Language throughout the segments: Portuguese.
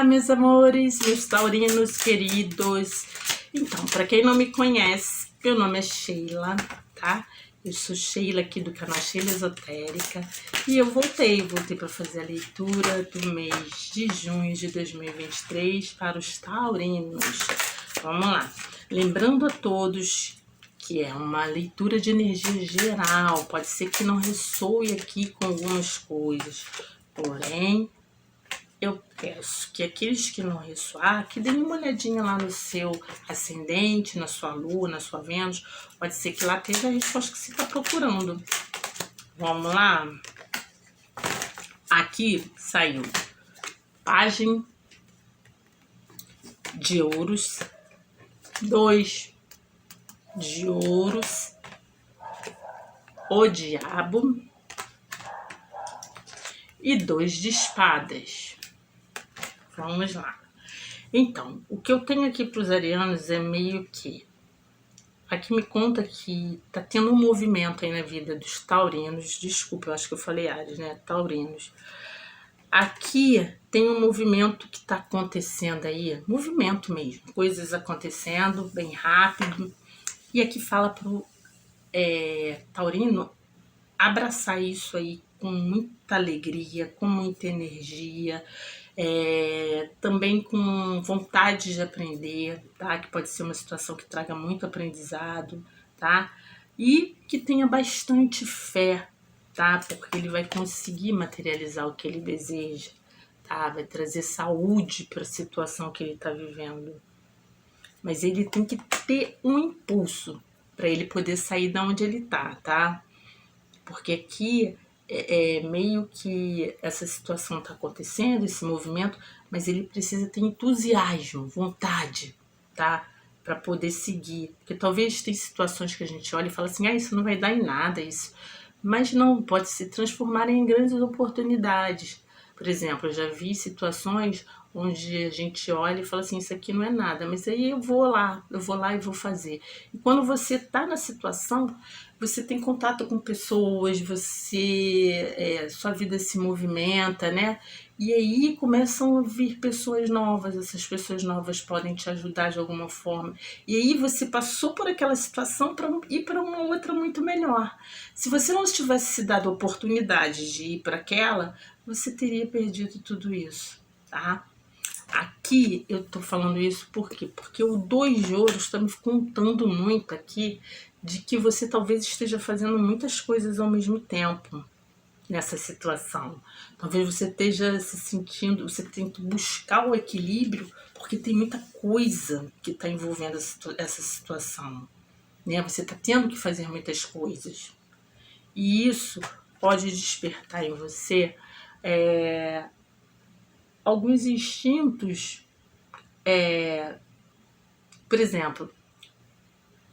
meus amores, meus taurinos queridos. Então, para quem não me conhece, meu nome é Sheila, tá? Eu sou Sheila aqui do canal Sheila Esotérica e eu voltei para fazer a leitura do mês de junho de 2023 para os taurinos. Vamos lá. Lembrando a todos que é uma leitura de energia geral, pode ser que não ressoe aqui com algumas coisas, porém, eu peço que aqueles que não ressoar, que deem uma olhadinha lá no seu ascendente, na sua lua, na sua Vênus, pode ser que lá esteja a resposta que você está procurando. Vamos lá? Aqui saiu Pajem de Ouros, 2 de Ouros, o Diabo e 2 de Espadas. Vamos lá. Então, o que eu tenho aqui para os arianos é meio que... Aqui me conta que tá tendo um movimento aí na vida dos taurinos. Desculpa, eu acho que eu falei Áries, né? Taurinos. Aqui tem um movimento que tá acontecendo aí. Movimento mesmo. Coisas acontecendo bem rápido. E aqui fala pro taurino abraçar isso aí com muita alegria, com muita energia, também com vontade de aprender, tá? Que pode ser uma situação que traga muito aprendizado, tá? E que tenha bastante fé, tá? Porque ele vai conseguir materializar o que ele deseja, tá? Vai trazer saúde para a situação que ele está vivendo. Mas ele tem que ter um impulso para ele poder sair da onde ele tá? Porque aqui meio que essa situação está acontecendo, esse movimento, mas ele precisa ter entusiasmo, vontade, tá? Para poder seguir. Porque talvez tem situações que a gente olha e fala assim, isso não vai dar em nada, isso. Mas não, pode se transformar em grandes oportunidades. Por exemplo, eu já vi situações onde a gente olha e fala assim, isso aqui não é nada, mas aí eu vou lá e vou fazer. E quando você está na situação, você tem contato com pessoas, sua vida se movimenta, né? E aí começam a vir pessoas novas, essas pessoas novas podem te ajudar de alguma forma. E aí você passou por aquela situação para ir para uma outra muito melhor. Se você não tivesse se dado a oportunidade de ir para aquela, você teria perdido tudo isso, tá? Aqui eu tô falando isso por quê? Porque o 2 de Ouros está me contando muito aqui de que você talvez esteja fazendo muitas coisas ao mesmo tempo nessa situação. Talvez você esteja se sentindo, você tem que buscar o equilíbrio porque tem muita coisa que está envolvendo essa situação, né? Você está tendo que fazer muitas coisas. E isso pode despertar em você alguns instintos, por exemplo,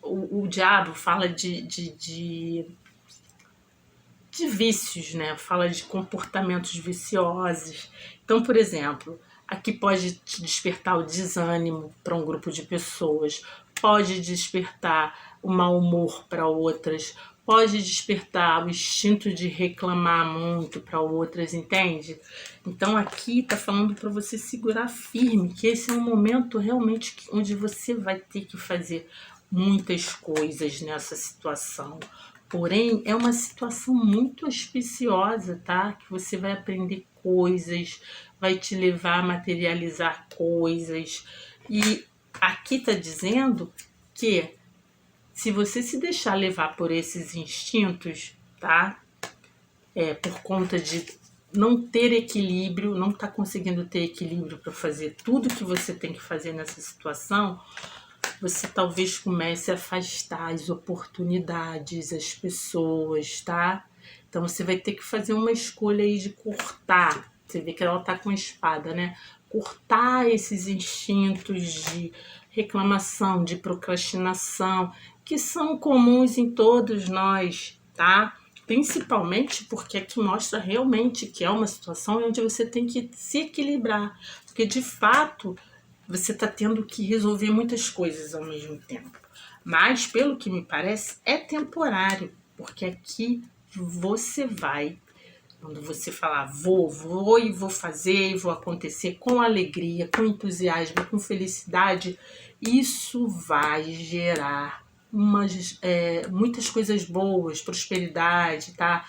o diabo fala de vícios, né? Fala de comportamentos viciosos. Então, por exemplo, aqui pode te despertar o desânimo para um grupo de pessoas, pode despertar o mau humor para outras, pode despertar o instinto de reclamar muito para outras, entende? Então aqui tá falando para você segurar firme, que esse é um momento realmente onde você vai ter que fazer muitas coisas nessa situação. Porém, é uma situação muito auspiciosa, tá? Que você vai aprender coisas, vai te levar a materializar coisas. E aqui tá dizendo que se você se deixar levar por esses instintos, tá? Por conta de não ter equilíbrio, não tá conseguindo ter equilíbrio para fazer tudo que você tem que fazer nessa situação, você talvez comece a afastar as oportunidades, as pessoas, tá? Então você vai ter que fazer uma escolha aí de cortar. Você vê que ela tá com a espada, né? Cortar esses instintos de reclamação, de procrastinação, que são comuns em todos nós, tá? Principalmente porque aqui mostra realmente que é uma situação onde você tem que se equilibrar. Porque de fato você está tendo que resolver muitas coisas ao mesmo tempo. Mas, pelo que me parece, é temporário, porque aqui você vai Quando você falar vou e vou fazer e vou acontecer com alegria, com entusiasmo, com felicidade, isso vai gerar muitas coisas boas, prosperidade, tá?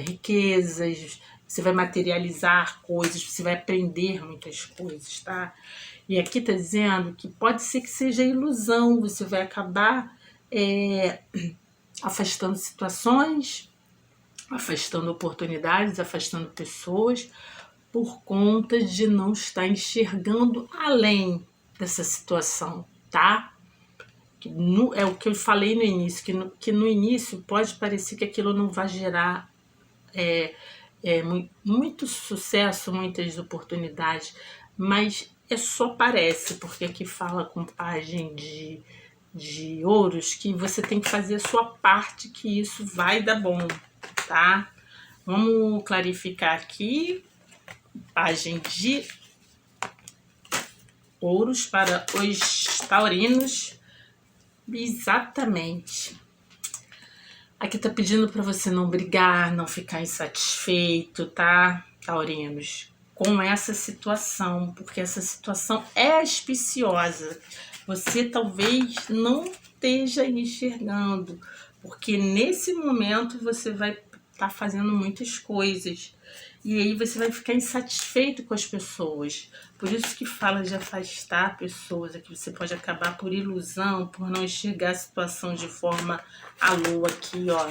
Riquezas, você vai materializar coisas, você vai aprender muitas coisas, tá? E aqui tá dizendo que pode ser que seja ilusão, você vai acabar afastando situações, afastando oportunidades, afastando pessoas, por conta de não estar enxergando além dessa situação, tá? É o que eu falei no início, que no início pode parecer que aquilo não vai gerar muito sucesso, muitas oportunidades, mas só parece, porque aqui fala com página de ouros que você tem que fazer a sua parte, que isso vai dar bom, tá? Vamos clarificar aqui, página de ouros para os taurinos. Exatamente. Aqui tá pedindo para você não brigar, não ficar insatisfeito, tá, taurinos? Com essa situação, porque essa situação é auspiciosa. Você talvez não esteja enxergando, porque nesse momento você vai estar fazendo muitas coisas. E aí você vai ficar insatisfeito com as pessoas. Por isso que fala de afastar pessoas. Aqui você pode acabar por ilusão, por não enxergar a situação de forma à lua aqui, ó.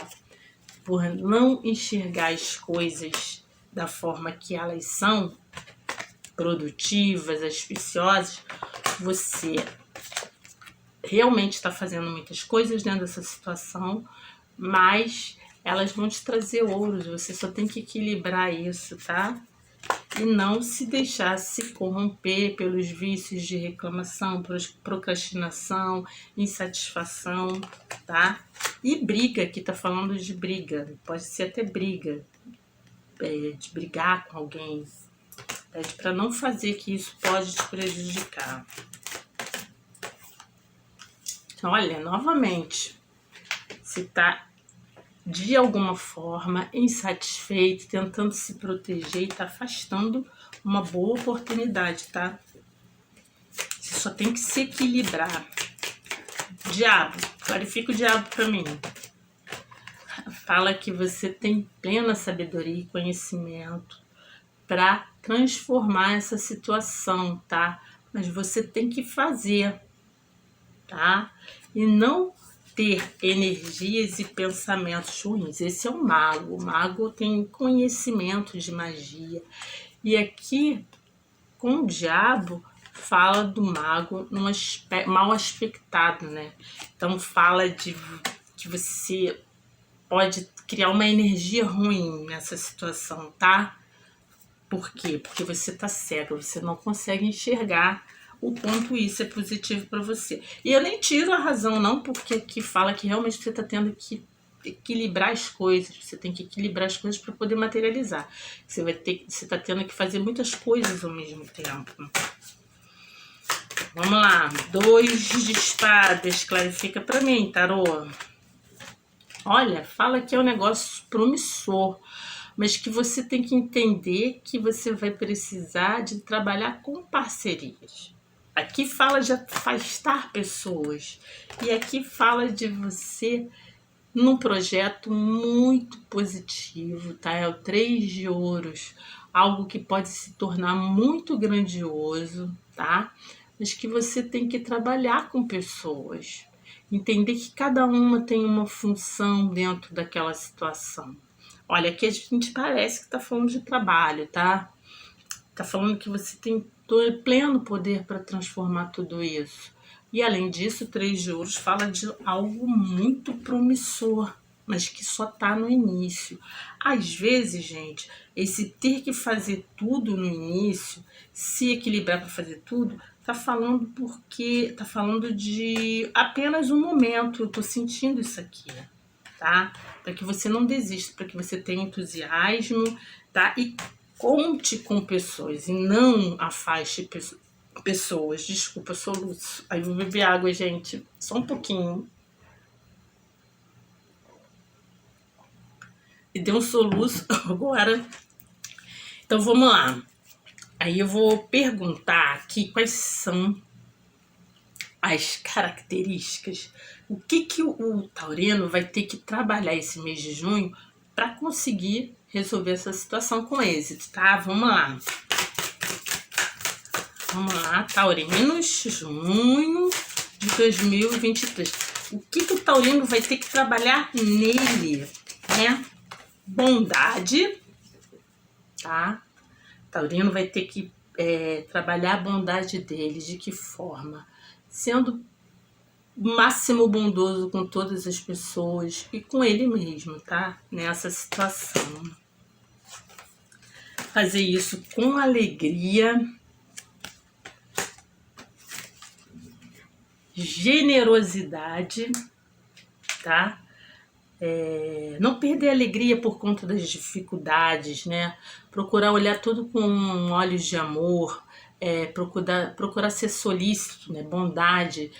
Por não enxergar as coisas da forma que elas são, produtivas, auspiciosas, você realmente está fazendo muitas coisas dentro dessa situação, mas elas vão te trazer ouros, você só tem que equilibrar isso, tá? E não se deixar se corromper pelos vícios de reclamação, procrastinação, insatisfação, tá? E briga, aqui tá falando de briga, pode ser até briga, de brigar com alguém, pede para não fazer, que isso pode te prejudicar. Olha, novamente, se tá de alguma forma insatisfeito, tentando se proteger e tá afastando uma boa oportunidade, tá? Você só tem que se equilibrar. Diabo, clarifica o diabo para mim. Fala que você tem plena sabedoria e conhecimento para transformar essa situação, tá? Mas você tem que fazer, tá? E não ter energias e pensamentos ruins. Esse é o mago. O mago tem conhecimento de magia. E aqui, com o diabo, fala do mago num mal aspectado, né? Então fala de que você pode criar uma energia ruim nessa situação, tá? Por quê? Porque você tá cego, você não consegue enxergar o quanto isso é positivo para você. E eu nem tiro a razão, não, porque aqui fala que realmente você tá tendo que equilibrar as coisas, você tem que equilibrar as coisas para poder materializar. Você tá tendo que fazer muitas coisas ao mesmo tempo. Vamos lá, 2 de espadas, clarifica para mim, tarô. Olha, fala que é um negócio promissor, mas que você tem que entender que você vai precisar de trabalhar com parcerias. Aqui fala de afastar pessoas, e aqui fala de você num projeto muito positivo, tá? É o 3 de ouros, algo que pode se tornar muito grandioso, tá? Mas que você tem que trabalhar com pessoas, entender que cada uma tem uma função dentro daquela situação. Olha, aqui a gente parece que tá falando de trabalho, tá? Tá falando que você tem pleno poder para transformar tudo isso. E além disso, o 3 de ouros fala de algo muito promissor, mas que só tá no início. Às vezes, gente, esse ter que fazer tudo no início, se equilibrar para fazer tudo, tá falando porque tá falando de apenas um momento. Eu tô sentindo isso aqui, tá? Para que você não desista, para que você tenha entusiasmo, tá? E conte com pessoas e não afaste pessoas. Desculpa, soluço. Aí eu vou beber água, gente. Só um pouquinho. e deu um soluço agora. Então vamos lá. Aí eu vou perguntar aqui quais são as características, o que o taurino vai ter que trabalhar esse mês de junho para conseguir resolver essa situação com êxito, tá? Vamos lá. Vamos lá, taurinos, junho de 2023. O que o taurino vai ter que trabalhar nele, né? Bondade, tá? O taurino vai ter que trabalhar a bondade dele. De que forma? Sendo o máximo bondoso com todas as pessoas e com ele mesmo, tá? Nessa situação. Fazer isso com alegria, generosidade, tá? Não perder a alegria por conta das dificuldades, né? Procurar olhar tudo com olhos de amor, procurar ser solícito, né? Bondade,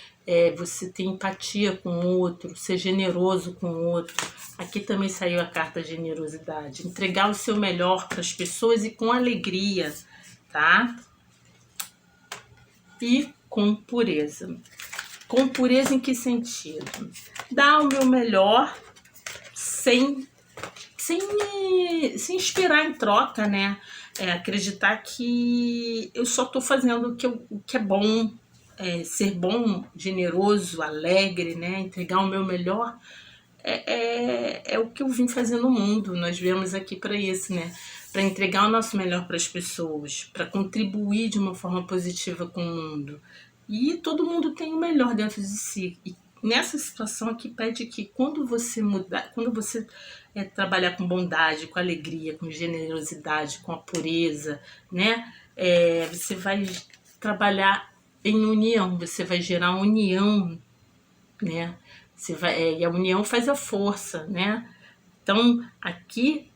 você ter empatia com o outro, ser generoso com o outro. Aqui também saiu a carta generosidade. Entregar o seu melhor para as pessoas e com alegria, tá? E com pureza. Com pureza em que sentido? Dar o meu melhor sem esperar em troca, né? Acreditar que eu só estou fazendo o que é bom, ser bom, generoso, alegre, né? Entregar o meu melhor é o que eu vim fazer no mundo. Nós viemos aqui para isso, né? Para entregar o nosso melhor para as pessoas, para contribuir de uma forma positiva com o mundo. E todo mundo tem o melhor dentro de si. E nessa situação aqui pede que quando você mudar, quando você trabalhar com bondade, com alegria, com generosidade, com a pureza, né? Você vai trabalhar em união, você vai gerar união, né? E a união faz a força, né? Então, aqui,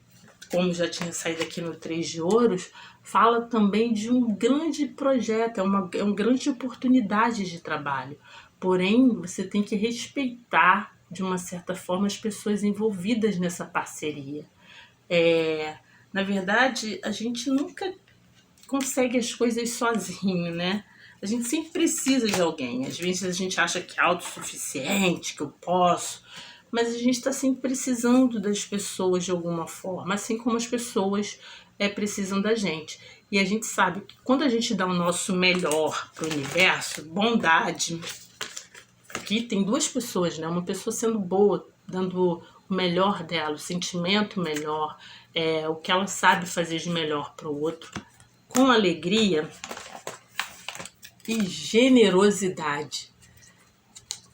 como já tinha saído aqui no 3 de Ouros, fala também de um grande projeto, é uma grande oportunidade de trabalho. Porém, você tem que respeitar, de uma certa forma, as pessoas envolvidas nessa parceria. Na verdade, a gente nunca consegue as coisas sozinho, né? A gente sempre precisa de alguém. Às vezes a gente acha que é autossuficiente, que eu posso, mas a gente está sempre precisando das pessoas de alguma forma, assim como as pessoas precisam da gente. E a gente sabe que quando a gente dá o nosso melhor para o universo, bondade, aqui tem duas pessoas, né? Uma pessoa sendo boa, dando o melhor dela, o sentimento melhor, o que ela sabe fazer de melhor para o outro, com alegria e generosidade.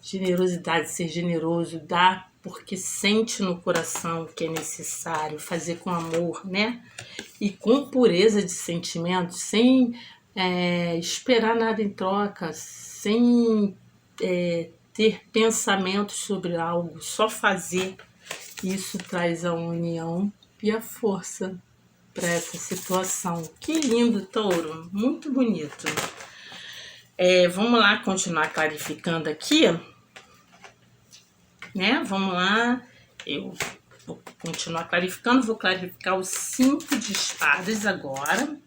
Generosidade, ser generoso, dar porque sente no coração que é necessário, fazer com amor, né? E com pureza de sentimento, sem esperar nada em troca, sem ter pensamentos sobre algo, só fazer. Isso traz a união e a força para essa situação. Que lindo, touro, muito bonito. Vamos lá continuar clarificando aqui, né? Vamos lá, eu vou continuar clarificando, vou clarificar os 5 de espadas agora.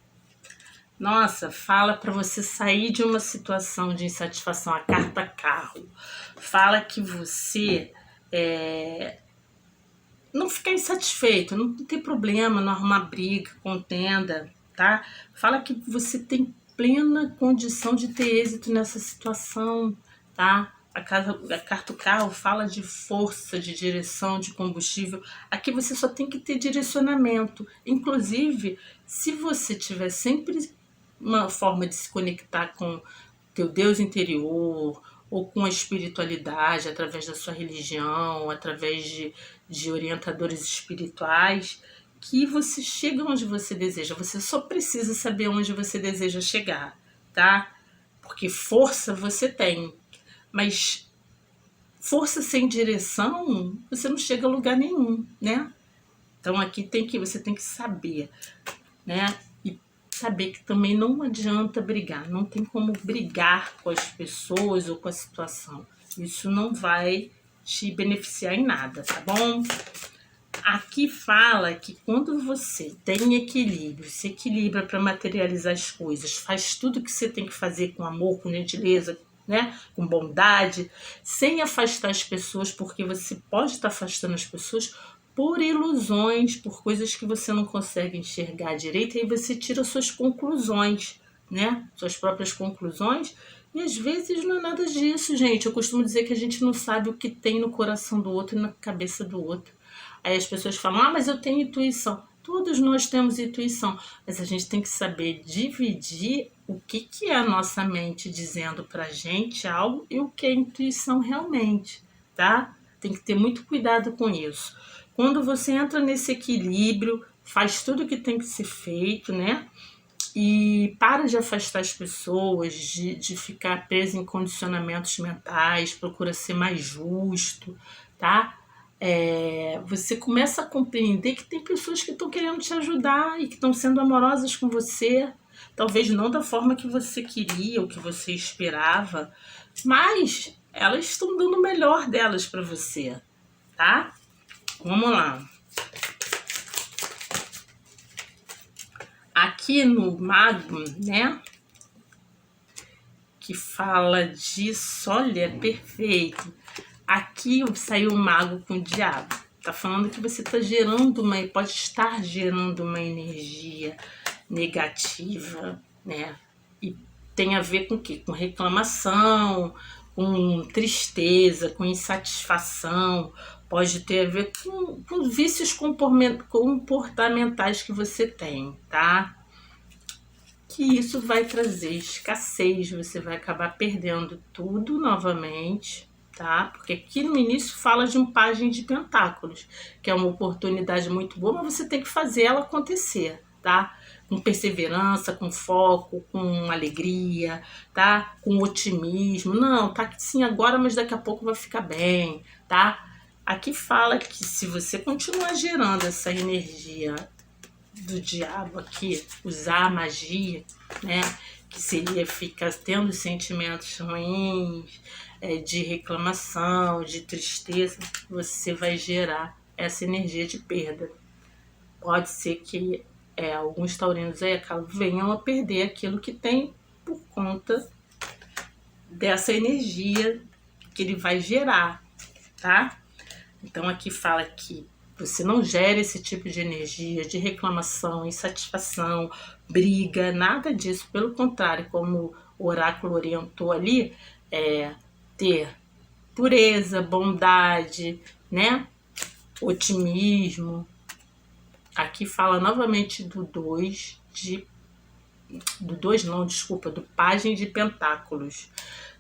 Nossa, fala para você sair de uma situação de insatisfação, a carta carro. Fala que você não ficar insatisfeito, não tem problema, não arrumar briga, contenda, tá? Fala que você tem plena condição de ter êxito nessa situação, tá? A carta do carro fala de força, de direção, de combustível. Aqui você só tem que ter direcionamento. Inclusive, se você tiver sempre uma forma de se conectar com teu Deus interior, ou com a espiritualidade, através da sua religião, através de orientadores espirituais, que você chega onde você deseja. Você só precisa saber onde você deseja chegar, tá? Porque força você tem, mas força sem direção, você não chega a lugar nenhum, né? Então aqui você tem que saber, né? E saber que também não adianta brigar, não tem como brigar com as pessoas ou com a situação. Isso não vai te beneficiar em nada, tá bom? Aqui fala que quando você tem equilíbrio, se equilibra para materializar as coisas, faz tudo que você tem que fazer com amor, com gentileza, né? Com bondade, sem afastar as pessoas, porque você pode estar afastando as pessoas por ilusões, por coisas que você não consegue enxergar direito, e aí você tira suas conclusões, né? Suas próprias conclusões, e às vezes não é nada disso, gente. Eu costumo dizer que a gente não sabe o que tem no coração do outro e na cabeça do outro. Aí as pessoas falam, mas eu tenho intuição. Todos nós temos intuição, mas a gente tem que saber dividir o que é a nossa mente dizendo pra gente algo e o que é intuição realmente, tá? Tem que ter muito cuidado com isso. Quando você entra nesse equilíbrio, faz tudo o que tem que ser feito, né? E para de afastar as pessoas, de ficar preso em condicionamentos mentais, procura ser mais justo, tá? Você começa a compreender que tem pessoas que estão querendo te ajudar e que estão sendo amorosas com você, talvez não da forma que você queria ou que você esperava, mas elas estão dando o melhor delas para você, tá? Vamos lá. Aqui no Mago, né, que fala disso, olha, perfeito. Aqui saiu o Mago com o Diabo. Tá falando que você tá gerando pode estar gerando uma energia negativa, né? E tem a ver com o quê? Com reclamação, com tristeza, com insatisfação, pode ter a ver com vícios comportamentais que você tem, tá? Que isso vai trazer escassez, você vai acabar perdendo tudo novamente, tá? Porque aqui no início fala de um pajem de pentáculos, que é uma oportunidade muito boa, mas você tem que fazer ela acontecer, tá? Com perseverança, com foco, com alegria, tá? Com otimismo. Não, tá sim agora, mas daqui a pouco vai ficar bem, tá? Aqui fala que se você continuar gerando essa energia do diabo aqui, usar a magia, né? Que seria ficar tendo sentimentos ruins, de reclamação, de tristeza, você vai gerar essa energia de perda. Pode ser que alguns taurinos aí venham a perder aquilo que tem por conta dessa energia que ele vai gerar, tá? Então aqui fala que você não gera esse tipo de energia de reclamação, insatisfação, briga, nada disso. Pelo contrário, como o oráculo orientou ali, ter pureza, bondade, né? Otimismo. Aqui fala novamente do 2 do pajem de pentáculos.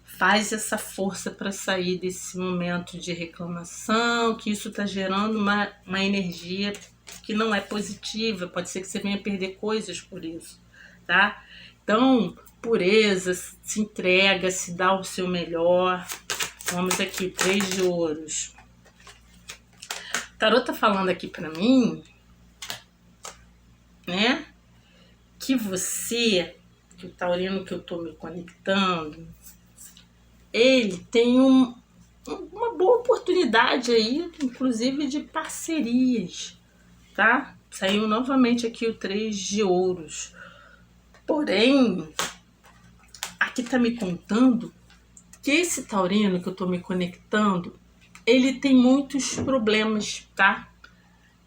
Faz essa força para sair desse momento de reclamação, que isso está gerando uma energia que não é positiva, pode ser que você venha perder coisas por isso, tá? Então, pureza, se entrega, se dá o seu melhor. Vamos aqui, 3 de ouros. O tarô tá falando aqui para mim, né, que que o taurino que eu tô me conectando, ele tem uma boa oportunidade aí, inclusive de parcerias, tá? Saiu novamente aqui o 3 de ouros. Porém, aqui tá me contando que esse taurino que eu tô me conectando, ele tem muitos problemas, tá?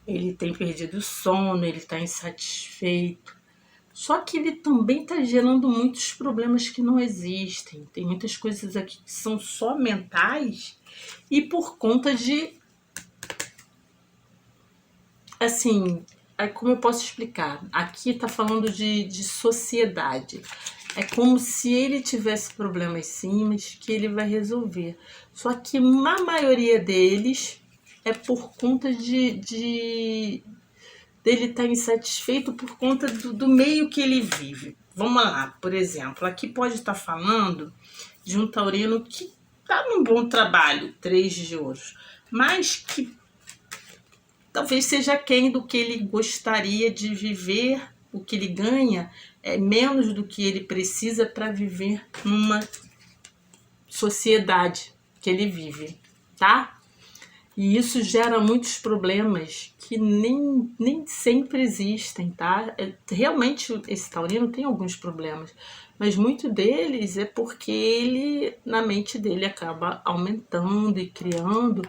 Ele tem perdido o sono, ele tá insatisfeito. Só que ele também está gerando muitos problemas que não existem. Tem muitas coisas aqui que são só mentais e por conta de... Assim, como eu posso explicar? Aqui está falando de sociedade. É como se ele tivesse problemas sim, mas que ele vai resolver. Só que a maioria deles é por conta dele estar insatisfeito por conta do meio que ele vive. Vamos lá, por exemplo, aqui pode estar falando de um taurino que está num bom trabalho, 3 de ouros, mas que talvez seja aquém do que ele gostaria de viver, o que ele ganha é menos do que ele precisa para viver numa sociedade que ele vive, tá? E isso gera muitos problemas que nem sempre existem, tá? Realmente, esse taurino tem alguns problemas, mas muito deles é porque ele, na mente dele, acaba aumentando e criando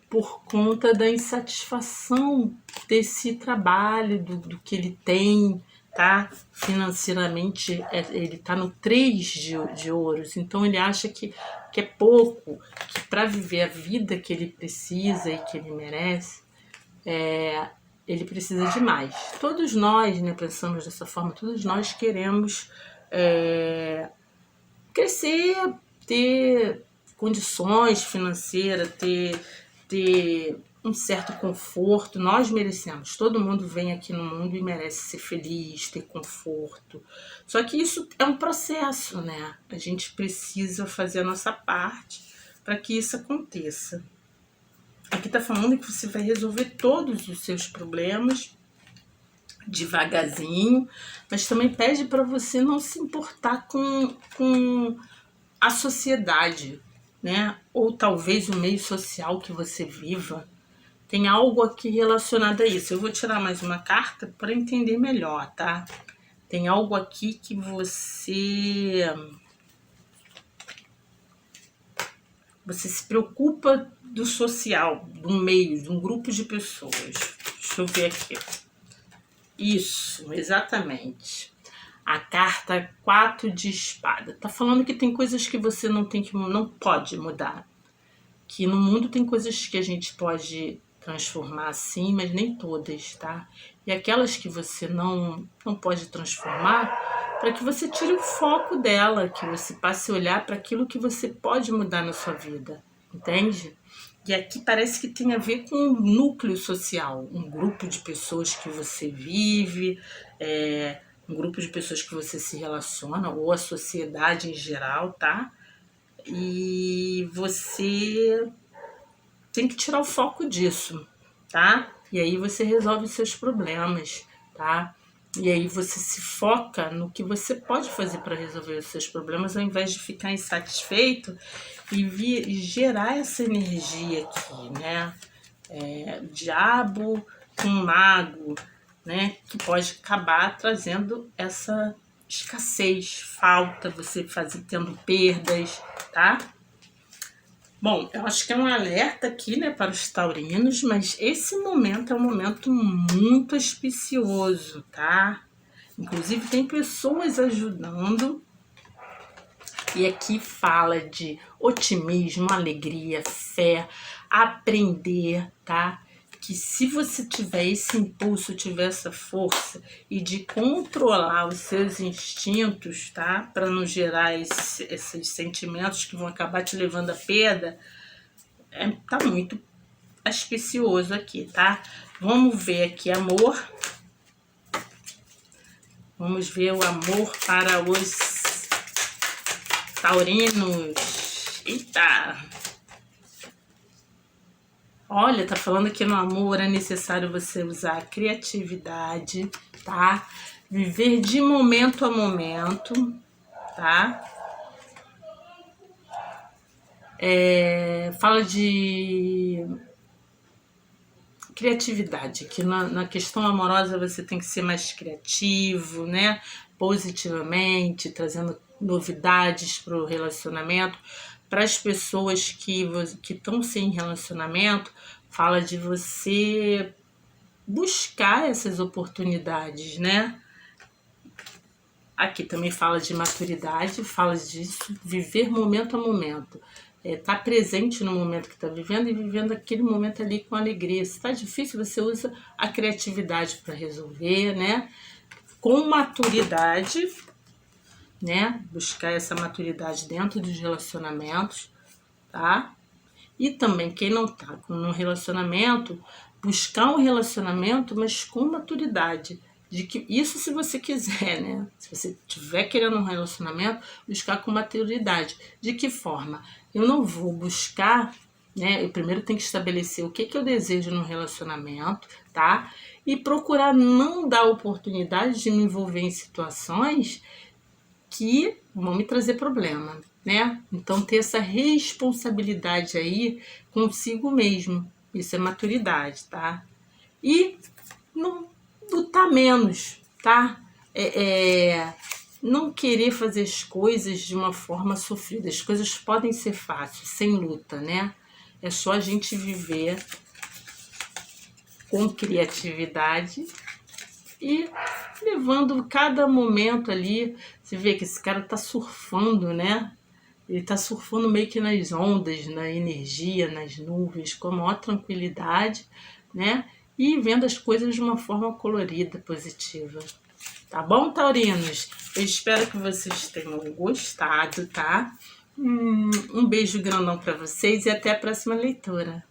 por conta da insatisfação desse trabalho, do que ele tem, tá? Financeiramente, ele tá no 3 de ouros, então ele acha que é pouco, que para viver a vida que ele precisa e que ele merece, ele precisa de mais. Todos nós, né, pensamos dessa forma, todos nós queremos crescer, ter condições financeiras, ter um certo conforto. Nós merecemos. Todo mundo vem aqui no mundo e merece ser feliz, ter conforto. Só que isso é um processo, né? A gente precisa fazer a nossa parte para que isso aconteça. Aqui está falando que você vai resolver todos os seus problemas devagarzinho, mas também pede para você não se importar com a sociedade, né? Ou talvez o meio social que você viva. Tem algo aqui relacionado a isso. Eu vou tirar mais uma carta para entender melhor, tá? Tem algo aqui que você se preocupa do social, do meio, de um grupo de pessoas. Deixa eu ver aqui. Isso, exatamente. A carta 4 de espada. Tá falando que tem coisas que você não pode mudar. Que no mundo tem coisas que a gente pode transformar sim, mas nem todas, tá? E aquelas que você não pode transformar, para que você tire o foco dela, que você passe a olhar para aquilo que você pode mudar na sua vida, entende? E aqui parece que tem a ver com um núcleo social, um grupo de pessoas que você vive, um grupo de pessoas que você se relaciona, ou a sociedade em geral, tá? E você tem que tirar o foco disso, tá? E aí você resolve os seus problemas, tá? E aí você se foca no que você pode fazer para resolver os seus problemas, ao invés de ficar insatisfeito e gerar essa energia aqui, né? Diabo com mago, né? Que pode acabar trazendo essa escassez, falta, você tendo perdas, tá? Bom, eu acho que é um alerta aqui, né, para os taurinos, mas esse momento é um momento muito auspicioso, tá? Inclusive tem pessoas ajudando. E aqui fala de otimismo, alegria, fé, aprender, tá? Que se você tiver esse impulso, tiver essa força e de controlar os seus instintos, tá? Para não gerar esses sentimentos que vão acabar te levando à perda, tá muito auspicioso aqui, tá? Vamos ver aqui amor. Vamos ver o amor para os taurinos. Eita! Olha, tá falando que no amor é necessário você usar a criatividade, tá? Viver de momento a momento, tá? Fala de criatividade, que na questão amorosa você tem que ser mais criativo, né? Positivamente, trazendo novidades para o relacionamento. Para as pessoas que estão sem relacionamento, fala de você buscar essas oportunidades, né? Aqui também fala de maturidade, fala disso, viver momento a momento. Tá presente no momento que está vivendo e vivendo aquele momento ali com alegria. Se está difícil, você usa a criatividade para resolver, né? Com maturidade, né? Buscar essa maturidade dentro dos relacionamentos, tá? E também quem não tá num relacionamento, buscar um relacionamento, mas com maturidade. De que isso se você quiser, né? Se você estiver querendo um relacionamento, buscar com maturidade. De que forma? Eu não vou buscar, né? Eu primeiro tenho que estabelecer o que eu desejo num relacionamento, tá? E procurar não dar oportunidade de me envolver em situações que vão me trazer problema, né? Então ter essa responsabilidade aí consigo mesmo, Isso é maturidade, tá? E não lutar menos, tá? Não querer fazer as coisas de uma forma sofrida. As coisas podem ser fáceis, sem luta, né? É só a gente viver com criatividade e levando cada momento ali. Você vê que esse cara tá surfando, né? Ele tá surfando meio que nas ondas, na energia, nas nuvens, com a maior tranquilidade, né? E vendo as coisas de uma forma colorida, positiva. Tá bom, taurinos? Eu espero que vocês tenham gostado, tá? Um beijo grandão para vocês e até a próxima leitura.